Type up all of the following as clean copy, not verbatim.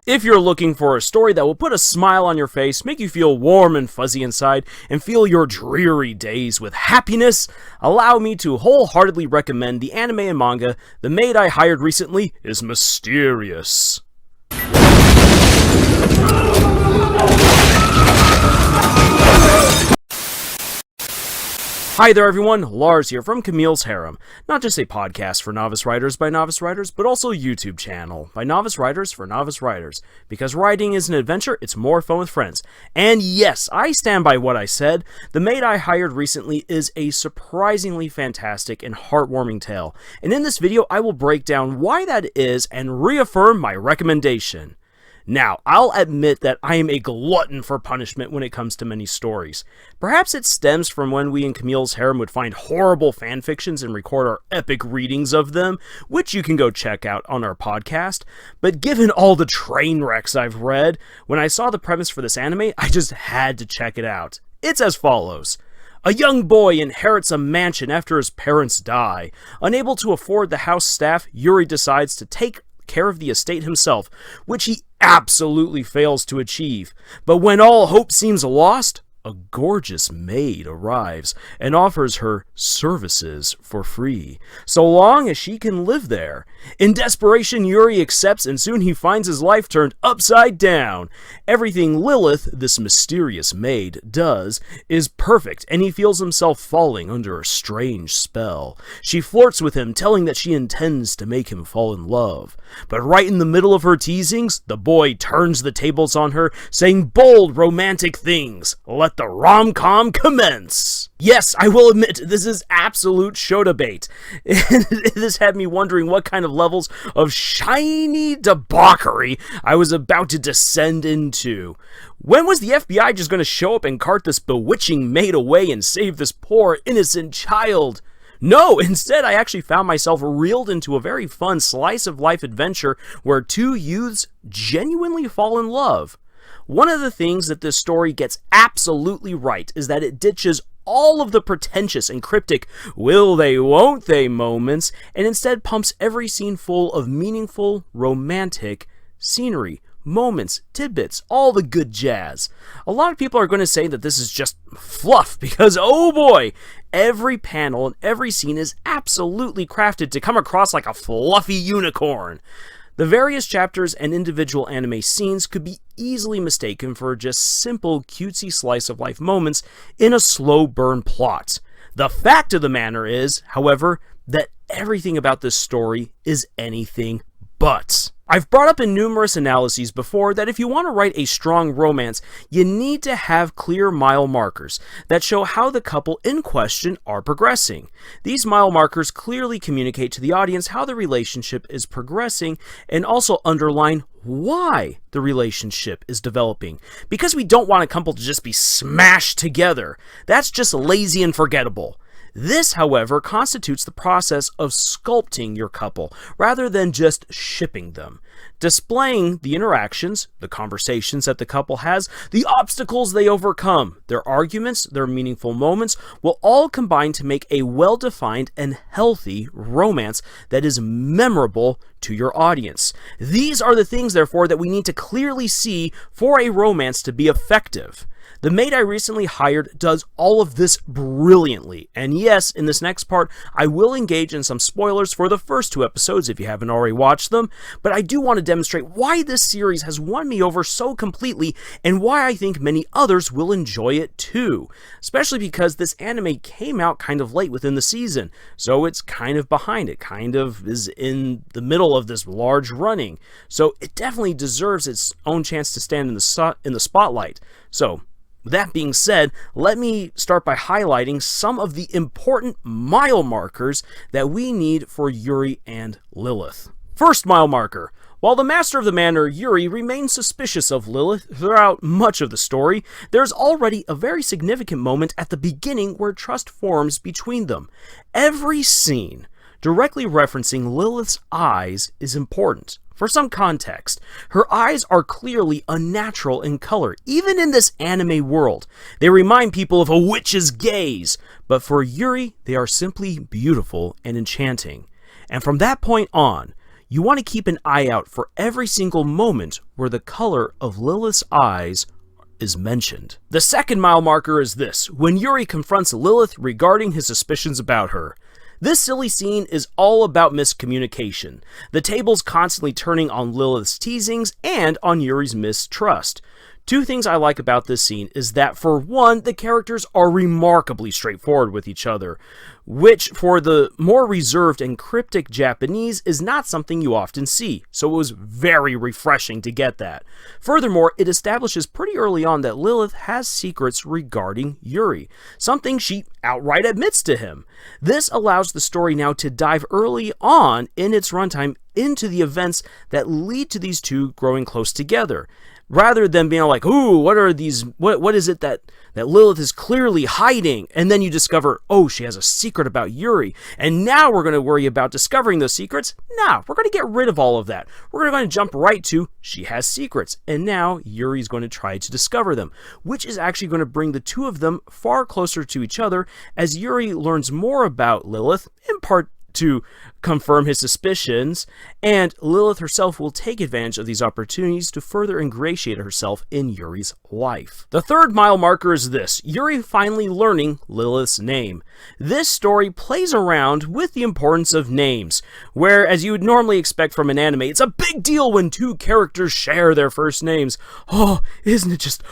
If you're looking for a story that will put a smile on your face, make you feel warm and fuzzy inside, and fill your dreary days with happiness, allow me to wholeheartedly recommend the anime and manga The Maid I Hired Recently is Mysterious. Hi there everyone, Lars here from Camille's Harem. Not just a podcast for novice writers by novice writers, but also a YouTube channel by novice writers for novice writers. Because writing is an adventure, it's more fun with friends. And yes, I stand by what I said. The Maid I Hired Recently is a surprisingly fantastic and heartwarming tale. And in this video, I will break down why that is and reaffirm my recommendation. Now, I'll admit that I am a glutton for punishment when it comes to many stories. Perhaps it stems from when we in Camille's Harem would find horrible fanfictions and record our epic readings of them, which you can go check out on our podcast. But given all the train wrecks I've read, when I saw the premise for this anime, I just had to check it out. It's as follows. A young boy inherits a mansion after his parents die. Unable to afford the house staff, Yuri decides to take care of the estate himself, which he absolutely fails to achieve. But when all hope seems lost, a gorgeous maid arrives and offers her services for free, so long as she can live there. In desperation, Yuri accepts, and soon he finds his life turned upside down. Everything Lilith, this mysterious maid, does is perfect, and he feels himself falling under a strange spell. She flirts with him, telling that she intends to make him fall in love. But right in the middle of her teasings, the boy turns the tables on her, saying bold, romantic things. Let the rom-com commence! Yes, I will admit, this is absolute shoda bait. This had me wondering what kind of levels of shiny debauchery I was about to descend into. When was the FBI just going to show up and cart this bewitching maid away and save this poor, innocent child? No, instead I actually found myself reeled into a very fun slice-of-life adventure where two youths genuinely fall in love. One of the things that this story gets absolutely right is that it ditches all of the pretentious and cryptic will they, won't they moments, and instead pumps every scene full of meaningful, romantic scenery, moments, tidbits, all the good jazz. A lot of people are going to say that this is just fluff because, oh boy, every panel and every scene is absolutely crafted to come across like a fluffy unicorn. The various chapters and individual anime scenes could be easily mistaken for just simple cutesy slice-of-life moments in a slow burn plot. The fact of the matter is, however, that everything about this story is anything but. I've brought up in numerous analyses before that if you want to write a strong romance, you need to have clear mile markers that show how the couple in question are progressing. These mile markers clearly communicate to the audience how the relationship is progressing and also underline why the relationship is developing. Because we don't want a couple to just be smashed together. That's just lazy and forgettable. This, however, constitutes the process of sculpting your couple, rather than just shipping them. Displaying the interactions, the conversations that the couple has, the obstacles they overcome, their arguments, their meaningful moments, will all combine to make a well-defined and healthy romance that is memorable to your audience. These are the things, therefore, that we need to clearly see for a romance to be effective. The Maid I Recently Hired does all of this brilliantly, and yes, in this next part, I will engage in some spoilers for the first two episodes if you haven't already watched them, but I do want to demonstrate why this series has won me over so completely, and why I think many others will enjoy it too, especially because this anime came out kind of late within the season, so it's kind of behind, it kind of is in the middle of this large running, so it definitely deserves its own chance to stand in the spotlight. So, with that being said, let me start by highlighting some of the important mile markers that we need for Yuri and Lilith. First mile marker. While the master of the manor, Yuri, remains suspicious of Lilith throughout much of the story, there's already a very significant moment at the beginning where trust forms between them. Every scene directly referencing Lilith's eyes is important. For some context, her eyes are clearly unnatural in color, even in this anime world. They remind people of a witch's gaze, but for Yuri, they are simply beautiful and enchanting. And from that point on, You want to keep an eye out for every single moment where the color of Lilith's eyes is mentioned. The second mile marker is this, when Yuri confronts Lilith regarding his suspicions about her. This silly scene is all about miscommunication, the tables constantly turning on Lilith's teasings and on Yuri's mistrust. Two things I like about this scene is that, for one, the characters are remarkably straightforward with each other, which, for the more reserved and cryptic Japanese, is not something you often see, so it was very refreshing to get that. Furthermore, it establishes pretty early on that Lilith has secrets regarding Yuri, something she outright admits to him. This allows the story now to dive early on in its runtime into the events that lead to these two growing close together, rather than being like, ooh, what is it that Lilith is clearly hiding? And then you discover, oh, she has a secret about Yuri. And now we're going to worry about discovering those secrets? No, we're going to get rid of all of that. We're going to jump right to, she has secrets. And now Yuri's going to try to discover them, which is actually going to bring the two of them far closer to each other as Yuri learns more about Lilith, in part to confirm his suspicions, and Lilith herself will take advantage of these opportunities to further ingratiate herself in Yuri's life. The third mile marker is this, Yuri finally learning Lilith's name. This story plays around with the importance of names, where, as you would normally expect from an anime, it's a big deal when two characters share their first names. Oh, isn't it just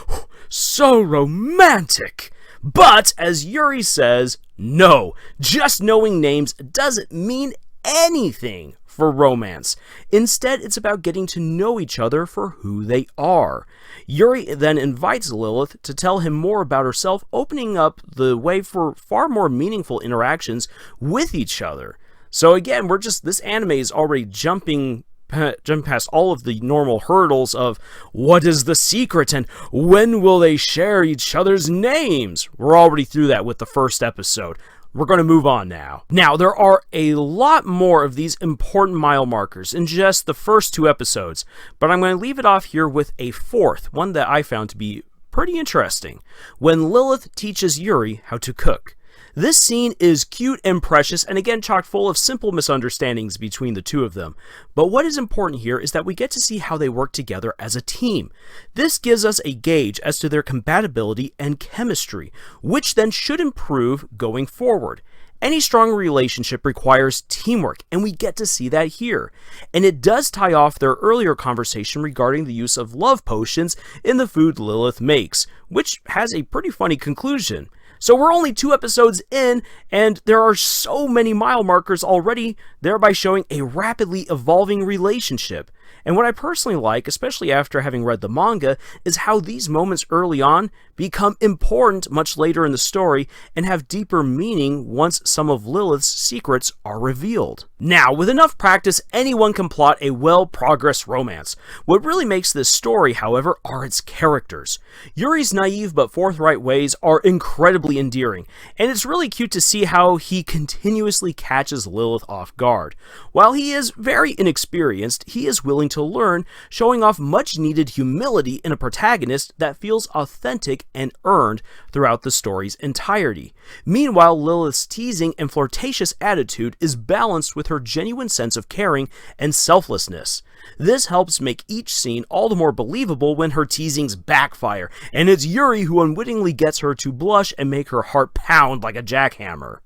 so romantic? But, as Yuri says, no, just knowing names doesn't mean anything for romance. Instead, it's about getting to know each other for who they are. Yuri then invites Lilith to tell him more about herself, opening up the way for far more meaningful interactions with each other. So again, this anime is already jumping past all of the normal hurdles of what is the secret and when will they share each other's names. We're already through that with the first episode. We're going to move on now. Now, there are a lot more of these important mile markers in just the first two episodes, but I'm going to leave it off here with a fourth, one that I found to be pretty interesting, when Lilith teaches Yuri how to cook. This scene is cute and precious, and again chock full of simple misunderstandings between the two of them. But what is important here is that we get to see how they work together as a team. This gives us a gauge as to their compatibility and chemistry, which then should improve going forward. Any strong relationship requires teamwork, and we get to see that here. And it does tie off their earlier conversation regarding the use of love potions in the food Lilith makes, which has a pretty funny conclusion. So we're only 2 episodes in, and there are so many mile markers already, thereby showing a rapidly evolving relationship. And what I personally like, especially after having read the manga, is how these moments early on become important much later in the story and have deeper meaning once some of Lilith's secrets are revealed. Now, with enough practice, anyone can plot a well-progressed romance. What really makes this story, however, are its characters. Yuri's naive but forthright ways are incredibly endearing, and it's really cute to see how he continuously catches Lilith off guard. While he is very inexperienced, he is willing to learn, showing off much-needed humility in a protagonist that feels authentic and earned throughout the story's entirety. Meanwhile, Lilith's teasing and flirtatious attitude is balanced with her genuine sense of caring and selflessness. This helps make each scene all the more believable when her teasings backfire, and it's Yuri who unwittingly gets her to blush and make her heart pound like a jackhammer.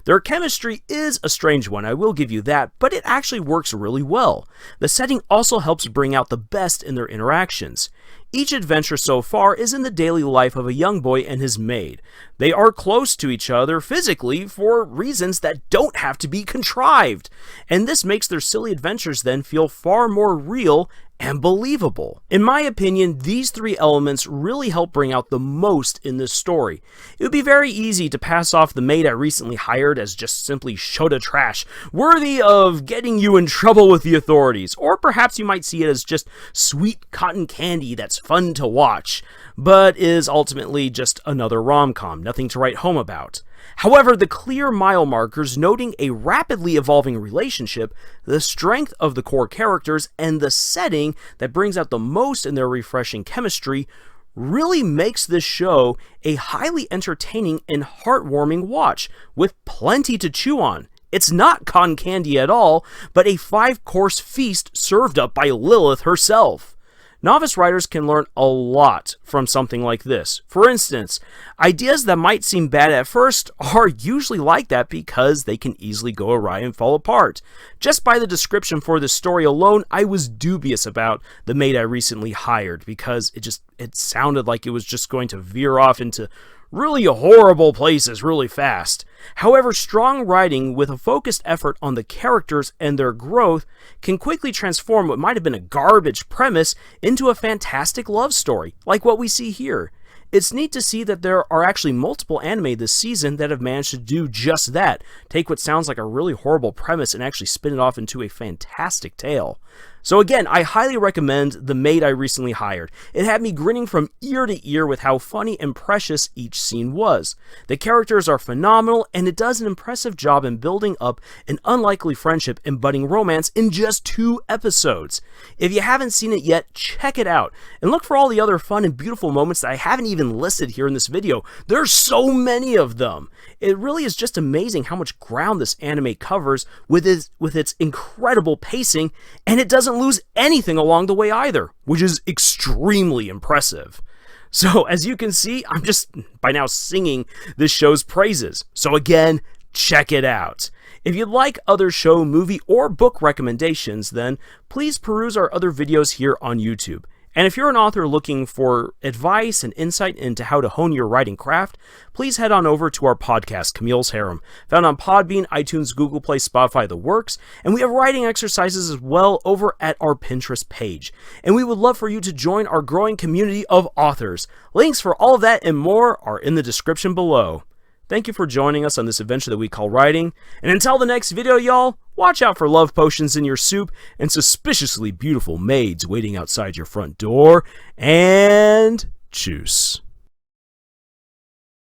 Their chemistry is a strange one, I will give you that, but it actually works really well. The setting also helps bring out the best in their interactions. Each adventure so far is in the daily life of a young boy and his maid. They are close to each other physically for reasons that don't have to be contrived, and this makes their silly adventures then feel far more real and believable. In my opinion, these 3 elements really help bring out the most in this story. It would be very easy to pass off the Maid I Recently Hired as just simply shota trash, worthy of getting you in trouble with the authorities, or perhaps you might see it as just sweet cotton candy that's fun to watch, but is ultimately just another rom-com, nothing to write home about. However, the clear mile markers noting a rapidly evolving relationship, the strength of the core characters, and the setting that brings out the most in their refreshing chemistry really makes this show a highly entertaining and heartwarming watch, with plenty to chew on. It's not cotton candy at all, but a 5-course feast served up by Lilith herself. Novice writers can learn a lot from something like this. For instance, ideas that might seem bad at first are usually like that because they can easily go awry and fall apart. Just by the description for this story alone, I was dubious about the Maid I Recently Hired because it sounded like it was just going to veer off into really horrible places really fast. However, strong writing with a focused effort on the characters and their growth can quickly transform what might have been a garbage premise into a fantastic love story, like what we see here. It's neat to see that there are actually multiple anime this season that have managed to do just that. Take what sounds like a really horrible premise and actually spin it off into a fantastic tale. So again, I highly recommend The Maid I Recently Hired. It had me grinning from ear to ear with how funny and precious each scene was. The characters are phenomenal, and it does an impressive job in building up an unlikely friendship and budding romance in just 2 episodes. If you haven't seen it yet, check it out, and look for all the other fun and beautiful moments that I haven't even listed here in this video. There's so many of them. It really is just amazing how much ground this anime covers with its incredible pacing, and it doesn't lose anything along the way either, which is extremely impressive. So as you can see, I'm just by now singing this show's praises. So again, check it out. If you'd like other show, movie, or book recommendations, then please peruse our other videos here on YouTube. And if you're an author looking for advice and insight into how to hone your writing craft, please head on over to our podcast, Camille's Harem, found on Podbean, iTunes, Google Play, Spotify, the works, and we have writing exercises as well over at our Pinterest page. And we would love for you to join our growing community of authors. Links for all of that and more are in the description below. Thank you for joining us on this adventure that we call writing, and until the next video, y'all, watch out for love potions in your soup and suspiciously beautiful maids waiting outside your front door, and tschüss.